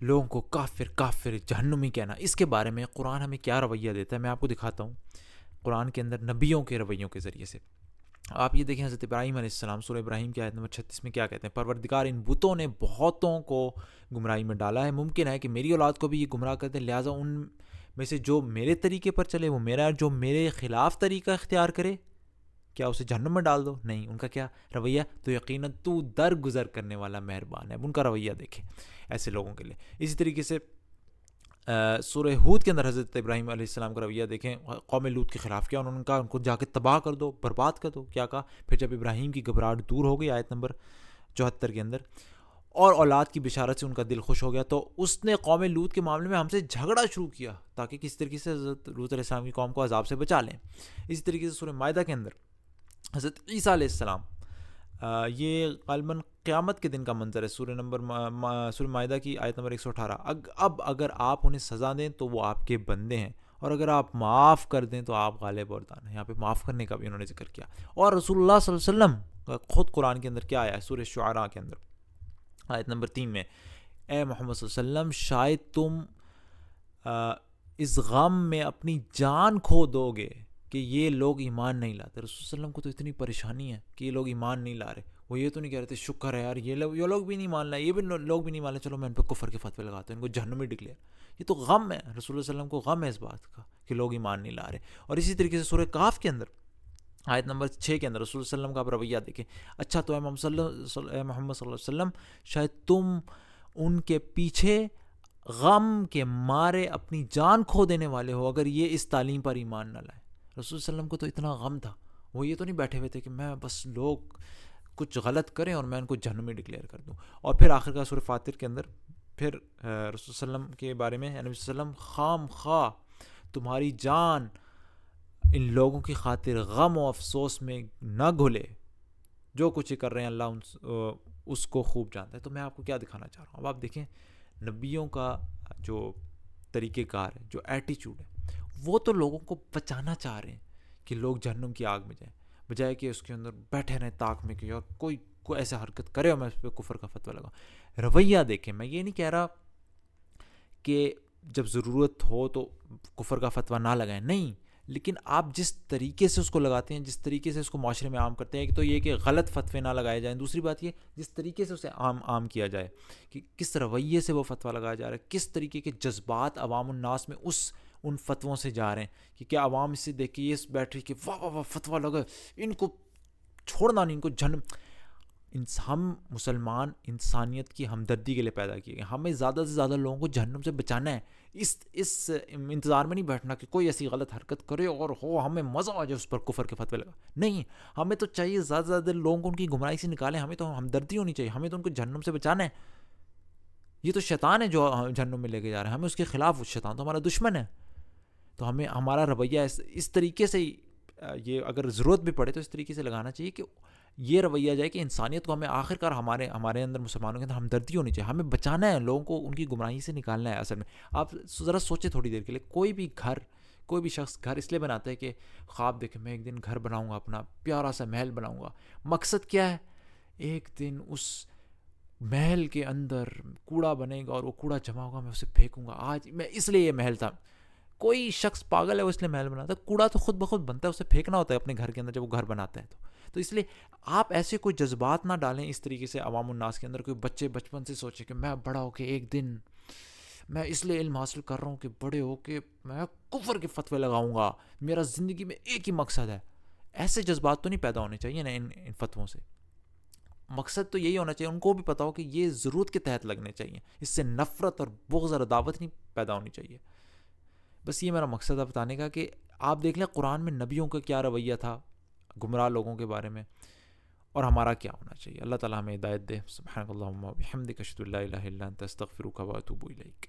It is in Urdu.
لوگوں کو کافر کافر جہنمی کہنا، اس کے بارے میں قرآن ہمیں کیا رویہ دیتا ہے میں آپ کو دکھاتا ہوں قرآن کے اندر نبیوں کے رویوں کے ذریعے سے. آپ یہ دیکھیں حضرت ابراہیم علیہ السلام سورہ ابراہیم کی آیت نمبر 36 میں کیا کہتے ہیں؟ پروردگار ان بتوں نے بہتوں کو گمراہی میں ڈالا ہے، ممکن ہے کہ میری اولاد کو بھی یہ گمراہ کر دیں، لہٰذا ان میں سے جو میرے طریقے پر چلے وہ میرا، جو میرے خلاف طریقہ اختیار کرے کیا اسے جہنم میں ڈال دو؟ نہیں. ان کا کیا رویہ؟ تو یقیناً تو درگزر کرنے والا مہربان ہے. اب ان کا رویہ دیکھیں ایسے لوگوں کے لیے. اسی طریقے سے سورہ ہود کے اندر حضرت ابراہیم علیہ السلام کا رویہ دیکھیں، قوم لوط کے خلاف کیا انہوں نے کہا، ان کو جا کے تباہ کر دو، برباد کر دو. کیا کہا؟ پھر جب ابراہیم کی گھبراہٹ دور ہو گئی آیت نمبر 74 کے اندر، اور اولاد کی بشارت سے ان کا دل خوش ہو گیا، تو اس نے قوم لوط کے معاملے میں ہم سے جھگڑا شروع کیا تاکہ کس طریقے سے حضرت لوط علیہ السلام کی قوم کو عذاب سے بچا لیں. اسی طریقے سے سورہ مائدہ کے اندر حضرت عیسیٰ علیہ السلام، یہ غالباً قیامت کے دن کا منظر ہے، سورہ مائدہ کی آیت نمبر 118. اب اگر آپ انہیں سزا دیں تو وہ آپ کے بندے ہیں، اور اگر آپ معاف کر دیں تو آپ غالب اور دان ہیں. یہاں پہ معاف کرنے کا بھی انہوں نے ذکر کیا. اور رسول اللہ صلی اللہ علیہ وسلم خود قرآن کے اندر کیا آیا ہے؟ سورہ شعراء کے اندر آیت نمبر 3 میں، اے محمد صلی اللہ علیہ وسلم شاید تم اس غم میں اپنی جان کھو دو گے کہ یہ لوگ ایمان نہیں لاتے. رسول صلی اللہ علیہ وسلم کو تو اتنی پریشانی ہے کہ یہ لوگ ایمان نہیں لا رہے. وہ یہ تو نہیں کہہ رہے تھے شکر ہے یار یہ لوگ بھی نہیں مان رہے، یہ بھی لوگ بھی نہیں مان رہے، چلو میں ان پہ کفر کے فتوے لگاتا ہوں، ان کو جہنمی ڈکلیئر. یہ تو غم ہے، رسول اللہ صلی اللہ علیہ وسلم کو غم ہے اس بات کا کہ لوگ ایمان نہیں لا رہے. اور اسی طریقے سے سورہ کہف کے اندر آیت نمبر 6 کے اندر رسول صلی اللہ علیہ وسلم کا آپ رویہ دیکھیں. اچھا تو اے محمد صلی اللہ علیہ وسلم شاید تم ان کے پیچھے غم کے مارے اپنی جان کھو دینے والے ہو اگر یہ اس تعلیم پر ایمان نہ لائے. رسول صلی اللہ علیہ وسلم کو تو اتنا غم تھا، وہ یہ تو نہیں بیٹھے ہوئے تھے کہ میں بس لوگ کچھ غلط کریں اور میں ان کو جہنمی ڈکلیئر کر دوں. اور پھر آخر کا سورہ فاتر کے اندر پھر رسول صلی اللہ علیہ وسلم کے بارے میں نبی صلی اللہ علیہ وسلم خام خواہ تمہاری جان ان لوگوں کی خاطر غم و افسوس میں نہ گھلے، جو کچھ کر رہے ہیں اللہ اس کو خوب جانتا ہے. تو میں آپ کو کیا دکھانا چاہ رہا ہوں، اب آپ دیکھیں نبیوں کا جو طریقہ کار ہے، جو ایٹیچیوڈ ہے، وہ تو لوگوں کو بچانا چاہ رہے ہیں کہ لوگ جہنم کی آگ میں جائیں، بجائے کہ اس کے اندر بیٹھے رہیں طاق میں کہ اور کوئی ایسا حرکت کرے اور میں اس پہ کفر کا فتویٰ لگاؤں. رویہ دیکھیں، میں یہ نہیں کہہ رہا کہ جب ضرورت ہو تو کفر کا فتویٰ نہ لگائیں، نہیں، لیکن آپ جس طریقے سے اس کو لگاتے ہیں، جس طریقے سے اس کو معاشرے میں عام کرتے ہیں، ایک تو یہ کہ غلط فتوے نہ لگائے جائیں، دوسری بات یہ جس طریقے سے اسے عام کیا جائے کہ کس رویے سے وہ فتویٰ لگایا جا رہا ہے، کس طریقے کے جذبات عوام الناس میں ان فتووں سے جا رہے ہیں کہ کیا عوام اس سے دیکھ کے یہ بیٹھ رہی کہ واہ واہ واہ فتویٰ لگا، ان کو چھوڑنا نہیں، ان کو جہنم. ہم مسلمان انسانیت کی ہمدردی کے لیے پیدا کیے گئے، ہمیں زیادہ سے زیادہ لوگوں کو جہنم سے بچانا ہے. اس انتظار میں نہیں بیٹھنا کہ کوئی ایسی غلط حرکت کرے اور ہمیں مزہ آ جائے اس پر کفر کے فتوے لگا. نہیں، ہمیں تو چاہیے زیادہ سے زیادہ لوگوں کو ان کی گمراہی سے نکالیں، ہمیں تو ہمدردی ہونی چاہیے، ہمیں تو ان کو جہنم سے بچانا ہے. یہ تو شیطان ہے جو جہنم میں لے کے جا رہا ہے، ہمیں اس کے خلاف، شیطان تو ہمارا دشمن ہے. تو ہمیں ہمارا رویہ اس طریقے سے یہ اگر ضرورت بھی پڑے تو اس طریقے سے لگانا چاہیے کہ یہ رویہ جائے کہ انسانیت کو ہمیں آخر کار ہمارے اندر مسلمانوں کے اندر ہمدردی ہونی چاہیے، ہمیں بچانا ہے، لوگوں کو ان کی گمراہی سے نکالنا ہے. اصل میں آپ ذرا سوچیں تھوڑی دیر کے لیے، کوئی بھی شخص گھر اس لیے بناتا ہے کہ خواب دیکھے میں ایک دن گھر بناؤں گا، اپنا پیارا سا محل بناؤں گا. مقصد کیا ہے؟ ایک دن اس محل کے اندر کوڑا بنے گا اور وہ کوڑا جمع ہوگا، میں اسے پھینکوں گا. آج میں اس لیے یہ محل تھا. کوئی شخص پاگل ہے وہ اس لیے محل بناتا ہے، کوڑا تو خود بخود بنتا ہے، اسے پھینکنا ہوتا ہے اپنے گھر کے اندر جب وہ گھر بناتا ہے. تو اس لیے آپ ایسے کوئی جذبات نہ ڈالیں اس طریقے سے عوام الناس کے اندر. کوئی بچے بچپن سے سوچے کہ میں بڑا ہو کے ایک دن میں اس لیے علم حاصل کر رہا ہوں کہ بڑے ہو کے میں کفر کے فتوے لگاؤں گا، میرا زندگی میں ایک ہی مقصد ہے. ایسے جذبات تو نہیں پیدا ہونے چاہیے نا ان فتووں سے. مقصد تو یہی ہونا چاہیے، ان کو بھی پتا ہو کہ یہ ضرورت کے تحت لگنے چاہیے، اس سے نفرت اور بغض اور عداوت نہیں پیدا ہونی چاہیے. بس یہ میرا مقصد ہے بتانے کا کہ آپ دیکھ لیں قرآن میں نبیوں کا کیا رویہ تھا گمراہ لوگوں کے بارے میں، اور ہمارا کیا ہونا چاہیے. اللہ تعالیٰ ہمیں ہدایت دے. سبحانک اللہم و بحمدک اشہد ان لا الہ الا انت استغفرک و اتوب الیک.